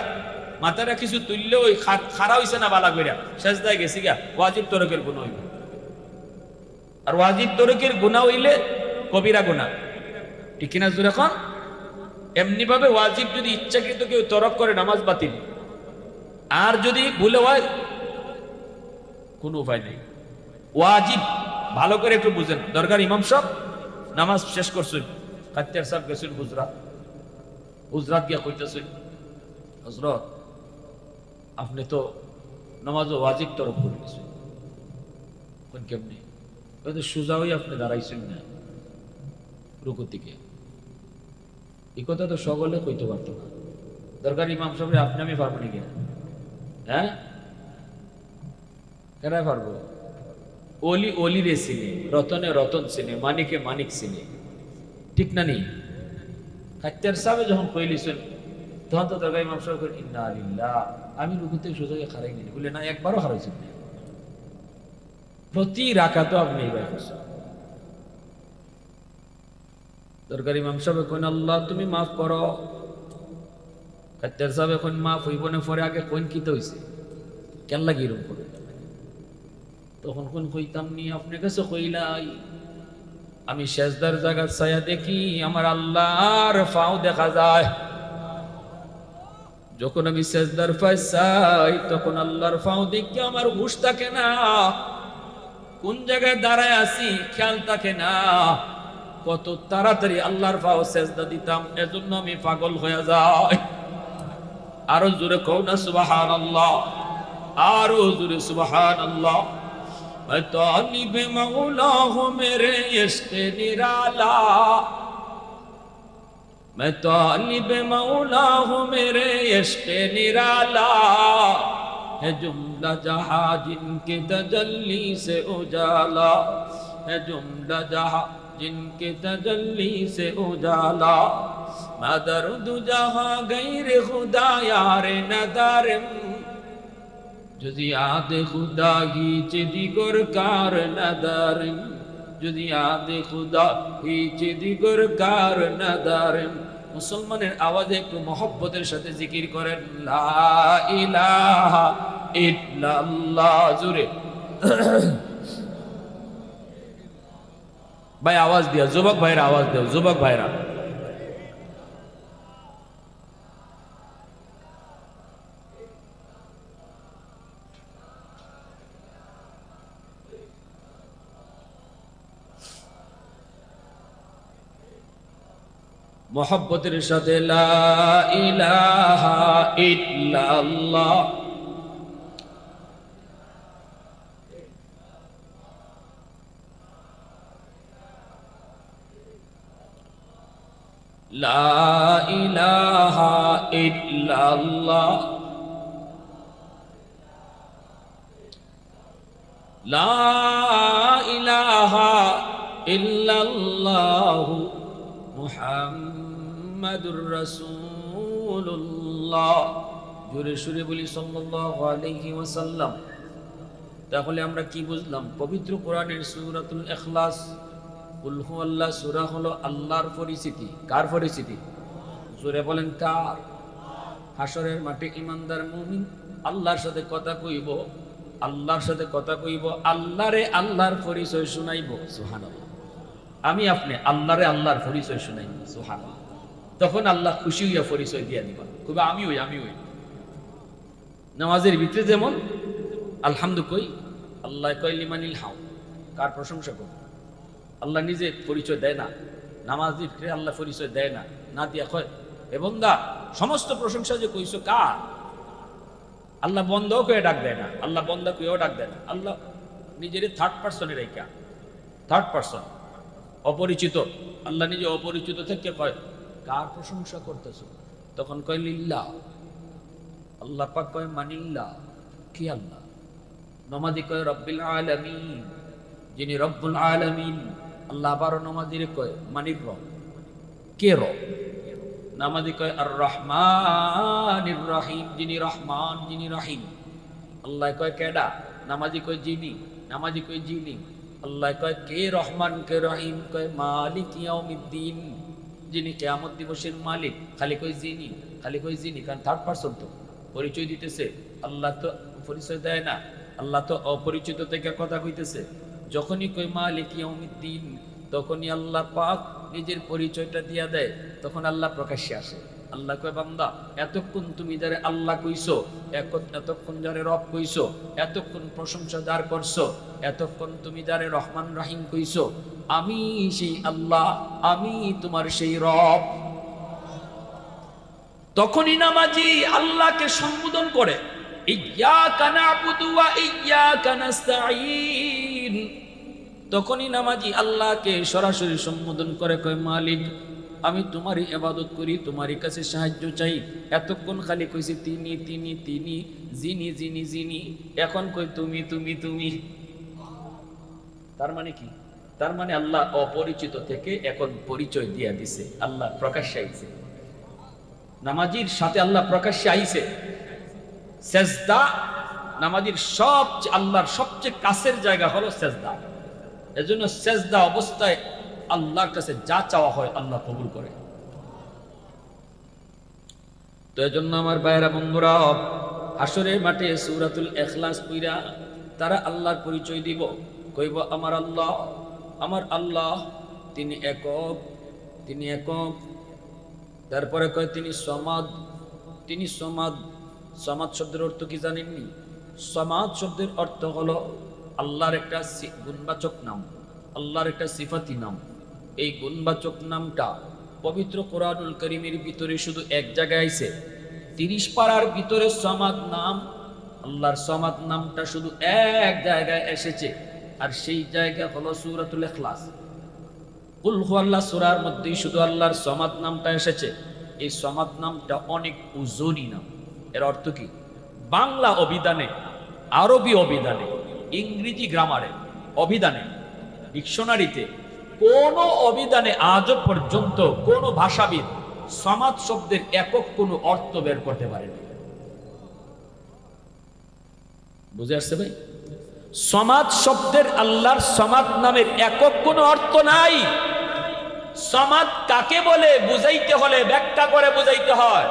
মাথাটা কিছু তুললে ওই খাড়া হইছে না বালা কইরা সেজদায় গেছি গা, ওয়াজিব তরকের গুনাহ হইবে। আর ওয়াজিব তরকের গুনাহ হইলে কবিরা গুনাহ, ঠিক কিনা জোরে কোন? এমনি ভাবে ওয়াজিব যদি ইচ্ছাকৃত কেউ তরক করে নামাজ বাতিল, আর যদি ভুলে হয় কোনো উপায় নেই। ওয়াজিব ভালো করে একটু বুঝেন। দরগার ইমাম সাহেব নামাজ শেষ করছেন, খাত্তার সাহেব গেছেন হুজরাত গিয়া কইতেছেন, হযরত আপনি তো নামাজ ওয়াজিব তরক করে দিয়েছেন, কোন কেমনি? হয়তো সোজা হয়ে আপনি দাঁড়াইছেন না রুকু থেকে। এই কথা তো সকলে কইতে পারতো না। দরকার ইমাম সাহেব আপনি আমি পারবো নাকি? হ্যাঁ, কেন পারবো? অলি অলি রে চিনে, রতনে রতন চিনে, মানিকে মানিক চিনে, ঠিক না? নি খাত্তার সাহেব যখন কইলিছেন তখন তো দরকার ইমাম সাহেব ইন্না লিল্লাহ, আমি রুকু থেকে সোজা হয়ে খারাই নি, বলে না একবারও হারাইছেন না, প্রতি রাকাতও আপনি এইবার করছেন। দরকার ইমাম সাহেব কোন আল্লাহ তুমি মাফ করো, খাত্তার সাহেব এখন মাফ হইব না, পরে আগে কোন কিতে হইছে কেন লাগি এরকম করে? তখন কোন কইতাম নি আপনার কাছে কইলাই, আমি সেজদার জায়গা ছায়া দেখি আমার আল্লাহর ফাও দেখা যায়, যখন আমি সেজদার পাই চাই তখন আল্লাহর ফাও দেখি আমার হুশ থাকে না, কোন জায়গায় দাঁড়ায় আছি খেয়াল থাকে না, কত তাড়াতাড়ি আল্লাহর ফাও সেজদা দিতাম, এজন্য আমি পাগল হয়ে যাই। আরো জোরে কও না সুবহানাল্লাহ, আরো জোরে সুবহানাল্লাহ। मैं तालिब मौला हूँ मेरे इश्क़ निराला, मैं तालिब मौला हूँ मेरे इश्क़ निराला, है जुमला जहाँ जिनके तजल्ली से उजाला, है जुमला जहाँ जिनके तजल्ली से उजाला, मदरुद जहाँ गैर खुदा यार नदारम, যদি আদে খুদা হিচে দিগর কার নাদারম, যদি আদে খুদা হিচে দিগর কার নাদারম। মুসলমানের আওয়াজে একটু মহব্বতের সাথে জিকির করেন লা ইলাহা ইল্লাল্লাহ, জোরে ভাই আওয়াজ দিয়া, যুবক ভাইরা আওয়াজ দাও, যুবক ভাইরা। মোহাব্বতের সাথে লা ইলাহা ইল্লাল্লাহ। লা ইলাহা ইল্লাল্লাহ, লা ইলাহা ইল্লাল্লাহু মুহাম্মাদুর রাসূলুল্লাহ। জোরে সুরে বলি সাল্লাল্লাহু আলাইহি ওয়াসাল্লাম। তাহলে আমরা কি বুঝলাম? পবিত্র কোরআনের সূরাতুল ইখলাস, কুল হুয়াল্লাহ সূরা হলো আল্লাহর পরিচিতি। কার পরিচিতি? জোরে বলেন কার? হাসরের মাঠে ইমানদার মুমিন আল্লাহর সাথে কথা কইব, আল্লাহর সাথে কথা কইব, আল্লাহরে আল্লাহর পরিচয় শুনাইব। সুবহানাল্লাহ। আমি আপনি আল্লাহরে আল্লাহর পরিচয় শুনাইব। সুবহানাল্লাহ। তখন আল্লাহ খুশি হইয়া পরিচয় দিয়া দিবা, কইবা আমি ওই, আমি ওই। নামাজের ভিতরে যেমন আলহামদু কই, আল্লাহ কয় লিমানিল হাও, কার প্রশংসা করব? আল্লাহ নিজে পরিচয় দেয় না, নামাজের ভিতরে আল্লাহ পরিচয় দেয় না, না দিয়া কয় এ বান্দা সমস্ত প্রশংসা যে কইছো কার? আল্লাহ বন্দাও কয়ে ডাক দেয় না, আল্লাহ বন্দা কয়েও ডাক দেয় না। আল্লাহ নিজের থার্ড পার্সনে রাইখা, থার্ড পার্সন, অপরিচিত। আল্লাহ নিজে অপরিচিত থেকে কয় কার প্রশংসা করতেছ? তখন কয় লিল্লাহ। আল্লাহ পাক কয় মানিল্লাহ। কি আল্লাহ? নমাজি কয় রব্বিল আলামিন, যিনি রব্বুল আলামিন। আল্লাহ আবারও নমাজির কয় মানির রব। কে রব? নামাজি কয় আর রহমানির রহিম, যিনি রহমান, যিনি রহিম। আল্লাহ কয় কেডা? নামাজি কয় যিনি। নামাজি কয় যিনি। আল্লাহ কয় কে রহমান কে রহিম? কয় মালিক ইয়াউমিদ্দিন, যিনি কিয়ামত দিবসের মালিক। খালি কয় যিনি, খালি কয় যিনি, কারণ থার্ড পারসন তো পরিচয় দিতেছে। আল্লাহ তো পরিচয় দেয় না, আল্লাহ তো অপরিচিত থেকে কথা কইতেছে। যখনই কই মালিক ইয়াউমিদ্দিন, তখনই আল্লাহ পাক নিজের পরিচয়টা দিয়া দেয়, তখন আল্লাহ প্রকাশ্যে আসে। আল্লাহ কয় বান্দা এতক্ষণ তুমি যারে আল্লাহ কইছো, এতক্ষণ যারে রব কইছো, এতক্ষণ প্রশংসা যার করছো, এতক্ষণ তুমি যারে রহমান রহিম কইছো, আমি সেই আল্লাহ, আমি তোমার সেই রব। তখনই নামাজি আল্লাহকে সম্বোধন করে ইয়্যাকা না'বুদু ওয়া ইয়্যাকা নাস্তাঈন। তখনই নামাজি আল্লাহকে সরাসরি সম্বোধন করে, কয় মালিক আমি তোমারই ইবাদত করি, তোমারই কাছে সাহায্য চাই। এতক্ষণ খালি কইছি তিনি তিনি তিনি, যিনি যিনি যিনি, এখন কই তুমি তুমি তুমি। তার মানে কি? তার মানে আল্লাহ অপরিচিত থেকে এখন পরিচয় দিয়া দিছে, আল্লাহ প্রকাশ্যে আইছে। নামাজির সাথে আল্লাহ প্রকাশ্যে আইছে। সেজদা নামাজির সবচেয়ে, আল্লাহর সবচেয়ে কাছের জায়গা হলো সেজদা। এজন্য সেজদা অবস্থায় আল্লাহর কাছে যা চাওয়া হয় আল্লাহ কবুল করে। তো এজন্য আমার ভাইয়েরা বন্ধুরা, হাসরের মাঠে সূরাতুল ইখলাস পড়া তারা আল্লাহর পরিচয় দিব, কইব আমার আল্লাহ, আমার আল্লাহ তিনি একক, তিনি একক। তারপরে কয় তিনি সমাদ, তিনি সমাদ। সমাদ শব্দের অর্থ কি জানেননি? সমাদ শব্দের অর্থ হলো আল্লাহর একটা গুণবাচক নাম, আল্লাহর একটা সিফাতি নাম। এই গুণবাচক নামটা পবিত্র কোরআনুল কারীমের ভিতরে শুধু এক জায়গায় আইছে। 30 পারার ভিতরে সমাদ নাম, আল্লাহর সমাদ নামটা শুধু এক জায়গায় এসেছে, আর সেই জায়গা হলো সূরাতুল ইখলাস। কুল হুয়াল্লাহ সূরার মধ্যেই শুধু আল্লাহর সমাদ নামটা এসেছে। এই সমাদ নামটা অনেক ওজনী নাম। এর অর্থ কি? বাংলা অভিধানে, আরবি অভিধানে, ইংরেজি গ্রামারে, অভিধানে, ডিকশনারিতে, কোন অভিধানে আজও পর্যন্ত কোন ভাষাবিদ সমাদ শব্দের একক কোন অর্থ বের করতে পারেনি। বুঝে আসছে ভাই? সমাদ শব্দের, আল্লাহর সমাদ নামের একক কোন অর্থ নাই। সমাদ কাকে বলে বুঝাইতে হলে ব্যাখ্যা করে বুঝাইতে হয়।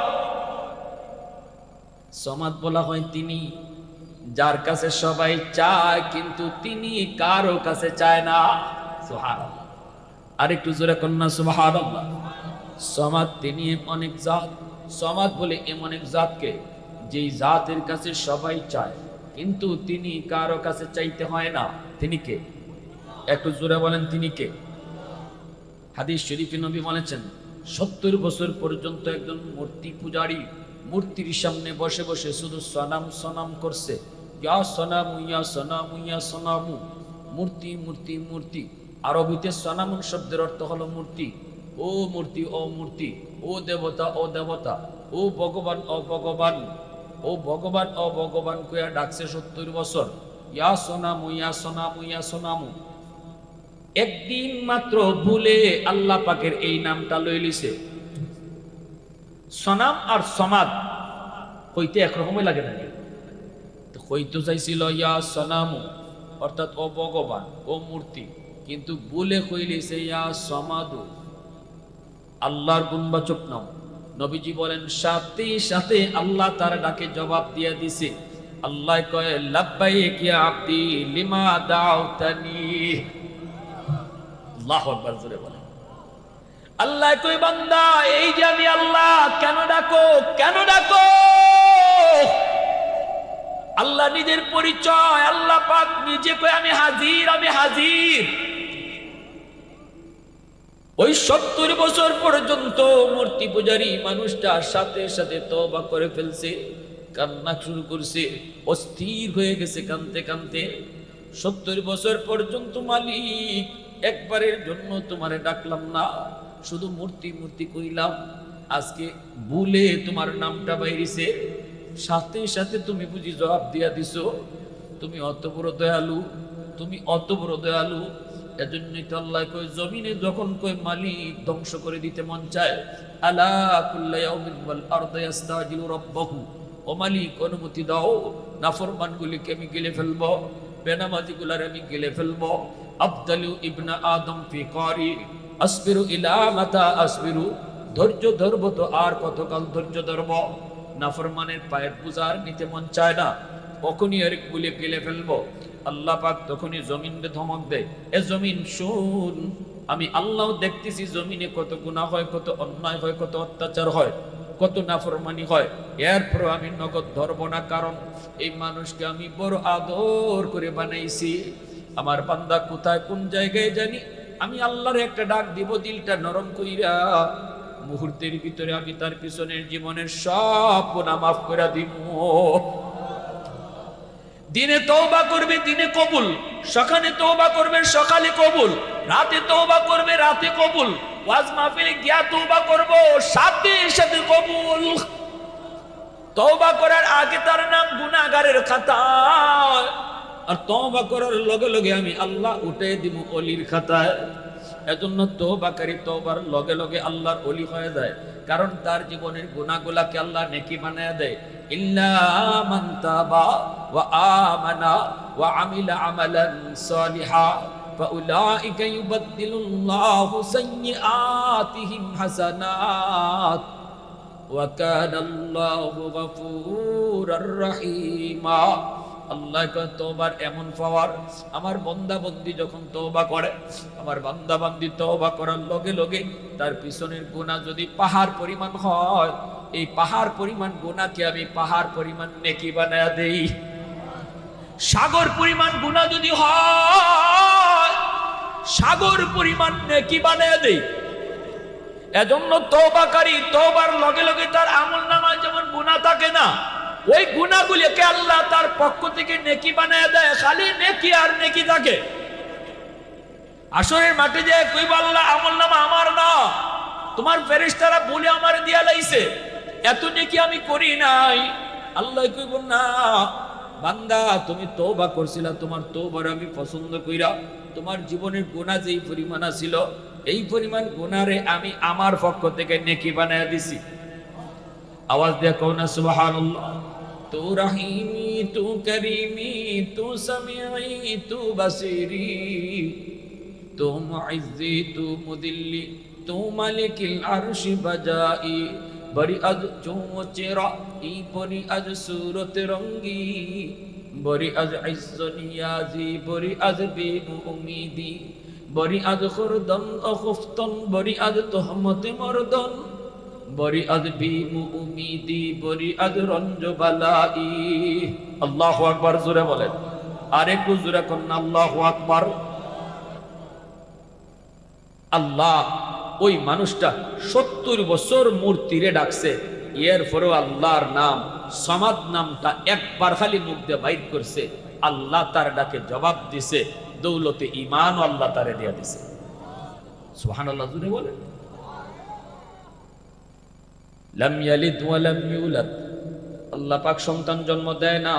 সমাদ বলা হয় তিনি যার কাছে সবাই চায়, কিন্তু তিনি কারো কাছে চায় না। সুবহানাল্লাহ। আরেকটু জোরে কন্যা সুবহানাল্লাহ। সমাদ তিনি এমন এক জাত, সমাদ বলে এমন এক জাতকে যেই জাতের কাছে সবাই চায়, কিন্তু তিনি কারো কাছে চাইতে হয় না। তিনি কে? একটু জোরে বলেন তিনি কে? হাদিস শরীফে নবী বলেছেন 70 বছর পর্যন্ত একজন মূর্তি পূজারী মূর্তির সামনে বসে বসে শুধু সনাম সনাম করছে, ইয়া সনামু ইয়া সনামু ইয়া সনামু, মূর্তি মূর্তি মূর্তি। আরবিতে সনামুন শব্দের অর্থ হলো মূর্তি। ও মূর্তি ও মূর্তি, ও দেবতা ও দেবতা, ও ভগবান ও ভগবান, ও ভগবান ও ভগবান কইয়া ডাকছে 70 বছর। ইয়া সোনামু ইয়া সোনামু ইয়া সোনামু। একদিন মাত্র ভুলে আল্লাহ পাকের এই নামটা লই লিছে। সনাম আর সমাদ হইতে একরকমই লাগে না, তো হইতে চাইছিল ইয়া সনামু অর্থাৎ ও ভগবান ও মূর্তি, কিন্তু ভুলে কইলিছে ইয়া সমাদু, আল্লাহর গুণবাচক নাম। নবীজি বলেন সাথে সাথে আল্লাহ তার ডাকে জবাব দিয়ে দিছে। আল্লাহ কয় লাব্বাইক ইয়া আব্দি লিমা দাউতানি। আল্লাহু আকবার জোরে বলেন। আল্লাহ কই বান্দা এই যে আমি আল্লাহ, কেন ডাকো কেন ডাকো? আল্লাহ নিজের পরিচয়, আল্লাহ পাক নিজে কই আমি হাজির আমি হাজির। ওই 70 বছর পর্যন্ত মূর্তি পূজারী মানুষটা সাথে সাথে তওবা করে ফেলছে, কান্না শুরু করছে, অস্থির হয়ে গেছে কাঁদতে কাঁদতে। 70 বছর পর্যন্ত মালিক একবারের জন্য তোমারে ডাকলাম না, শুধু মূর্তি মূর্তি কইলাম, আজকে ভুলে তোমার নামটা বাইরেছে, সাথে সাথে তুমি বুঝি জবাব দিয়া দিছো। তুমি অত বড় দয়ালু, তুমি অত বড় দয়ালু। এজন্যই তো আল্লাহ কয় জমিনে যখন কয় মালিক ধ্বংস করে দিতে মন চায়, আলা কুল্লা ইয়াউমিন ওয়াল আরদু ইস্তাজিলু রাব্বাহু, ও মালিক অনুমতি দাও, নাফরমানগুলিকে আমি গিলে ফেলবো, বেনামাজিগুলার আমি গিলে ফেলবো। আফদালু ইবনা আদম ফি কারি আসবিরু ইলা মাতা আসবিরু, ধৈর্য ধরব তো আর কতকাল ধৈর্য ধরব। নাফরমানের পায়ের পূজার নিতে মন চায় না, কখনই আর গুলে গিলে ফেলবো। আল্লাহ পাক তখনই জমিনকে ধমক দেয়, এ জমিন শুন, আমি আল্লাহ দেখতেছি জমিনে কত গুনাহ হয়, কত অন্যায় হয়, কত অত্যাচার হয়, কত নাফরমানি হয়, এরপর আমি নগদ ধরবো না, কারণ এই মানুষকে আমি বড় আদর করে বানাইছি। আমার বান্দা কোথায় কোন জায়গায় জানি আমি আল্লাহর একটা ডাক দিব, দিলটা নরম কইরা মুহূর্তের ভিতরে আমি তার পিছনের জীবনের সব গুনাহ মাফ করে দিব। দিনে তওবা করবে দিনে কবুল, সকালে তওবা করবে সকালে কবুল, রাতে তওবা করবে রাতে কবুল, ওয়াজ মাহফিলে গিয়া তওবা করব সাথে সাথে কবুল। তওবা করার আগে তার নাম গুনাহগারের খাতায়, আর তওবা করার লগে লগে আমি আল্লাহ উঠে দিব ওলির খাতায়। এজন্য তওবাকারী তওবার লগে লগে আল্লাহর ওলি হয়ে যায়, কারণ তার জীবনের গুনাহগুলাকে আল্লাহ নেকি বানায় দেয়। ইল্লা মান তাবা ওয়া আমানা ওয়া আমিলা আমালান সালিহা ফাউলাইকা ইউবাদদিলুল্লাহু সাইয়্যাতিহিম হাসানাত ওয়া কানাল্লাহু গফুরার রহিমা। আল্লাহ কয় তওবার এমন পাওয়ার, আমার বান্দা বান্দি যখন তওবা করে, আমার বান্দা বান্দি তওবা করার লগে লগে তার পিছনের গুনাহ যদি পাহাড় পরিমাণ হয়, এই পাহাড় পরিমাণ গুনাহকে আমি পাহাড় পরিমাণ নেকি বানায়া দেই। সাগর পরিমাণ গুনাহ যদি হয়, সাগর পরিমাণ নেকি বানায়া দেই। এজন্য তওবাকারী তওবার লগে লগে তার আমলনামায় যেমন গুনাহ থাকে না, ওই গুনাহগুলোকে আল্লাহ তার পক্ষ থেকে নেকি বানায় দেয়, খালি নেকি আর নেকি থাকে। আসরের মাঠে যে কইব আল্লাহ আমলনামা আমার না, তোমার ফেরেশতারা বলে আমার দিয়া লাইছে, এত নেকি আমি করি নাই। আল্লাহ কইব না বান্দা, তুমি তওবা করছিলা, তোমার তওবার আমি পছন্দ কইরা তোমার জীবনের গুনাহ যেই পরিমাণ ছিল, এই পরিমাণ গুনাহরে আমি আমার পক্ষ থেকে নেকি বানায় দিছি। আওয়াজ দিয়ে কও না সুবহানাল্লাহ। তু রহিমি তু করিমি তু সামিঈ তু বাসিরি তু মুইজ্জি তু মুদিল্লি তু মালিকিল আরশি বাজাই বড়ি আজ চৌচেরা ই বড়ি আজ সুরত রঙ্গি বড়ি আজ ইজ্জনিয়াজি বড়ি আজ বেউমিদি বড়ি আজ খুরদন অখুফতন বড়ি আজ তোহমত মরদন বড়ি আজ বিমুমিদি বড়ি আজ রঞ্জ বালাই। আল্লাহু আকবার জোরে বলেন, আরেকটু জোরে করুন আল্লাহু আকবার। আল্লাহ ওই মানুষটা 70 বছর মূর্তিরে ডাকছে, এরপরেও আল্লাহর নাম সমাদ নামটা একবার খালি মুখ দিয়ে বাইর করছে, আল্লাহ তার ডাকে জবাব দিছে, দৌলতে ঈমান আল্লাহ তারে দিয়া দিছে। সুবহানাল্লাহ জোরে বলেন। লাম ইয়ালিদ ওয়া লাম ইউলাদ, আল্লাহ পাক সন্তান জন্ম দেয় না,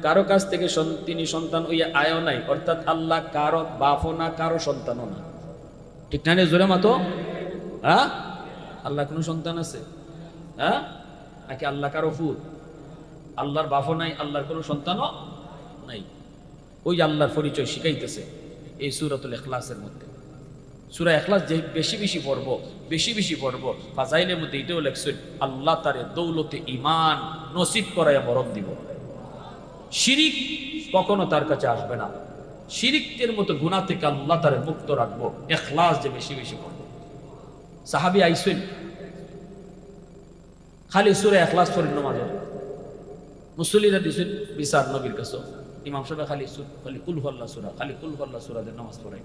কারো কাছ থেকে তিনি সন্তান ওই আয়ও নাই, অর্থাৎ আল্লাহ কারো বাপও না, কারো সন্তানও না। ঠিক না? জোরে মাতো। হ্যাঁ, আল্লাহ কোনো সন্তান আছে? হ্যাঁ, নাকি আল্লাহ কারো ফুত? আল্লাহর বাপও নাই, আল্লাহর কোনো সন্তানও নাই। ওই আল্লাহর পরিচয় শিখাইতেছে এই সূরাতুল ইখলাসের মধ্যে। সূরা ইখলাস যে বেশি বেশি পড়ব, বেশি বেশি পড়ব, ফাজাইলের মধ্যে এটাও লেখছেন আল্লাহ তারে দৌলতে ঈমান নসিব করাইয়া মরণ দিব। শিরিক কখনো তার কাছে আসবে না। শিরিকের মতো গুনাহ থেকে আল্লাহ তারে মুক্ত রাখবো, ইখলাস যে বেশি বেশি পড়ব। সাহাবী আইসেন খালি সূরা ইখলাস পড়েন নামাজে, মুসল্লিরা দিছেন বিচার নবীর কাছে, ইমাম সাহেব খালি কুল হুয়াল্লাহ সূরা, খালি কুল হুয়াল্লাহ সূরা দিয়ে নামাজ পড়াই।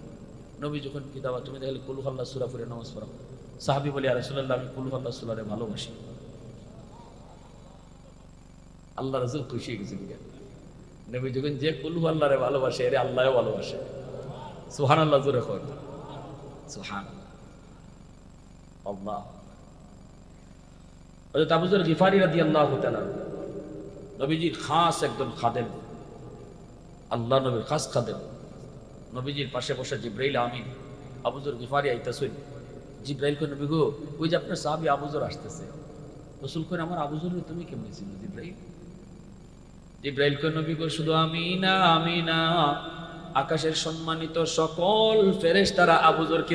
নবী যখন কিতাবা তুমি দেখলে কুল হুয়াল্লাহ সূরা পড়ে নামাজ পড়াও। সাহাবী বলে, ইয়া রাসূলুল্লাহ, আমি কুল হুয়াল্লাহ সূরারে ভালোবাসি। আল্লাহ রাসূল খুশি হয়ে গেছেন। নবী যখন যে কুল হুয়াল্লাহরে ভালোবাসে, এর আল্লাহও ভালোবাসে। সুবহানাল্লাহ, জোরে কর সুবহানাল্লাহ। আল্লাহ। হযরত আবু যর গিফারি রাদিয়াল্লাহু তাআলা নবীজির খাস একদম খাদেম, আল্লাহ নবীর খাস খাদেম। নবীজির পাশে বসে জিব্রাইল আমিন আবু যর গিফারি আইতাছেন। জিব্রাইল কই, নবী গো, ওই যে আপনার সাহাবী আবু যর আসতেছে। রাসূল কই, আমার আবু যর তুমি কেমনে চিনো জিব্রাইল? জিব্রাইল কই, নবী গো, শুধু আমি না, আকাশের সম্মানিত সকল ফেরেশতারা আবু যরকে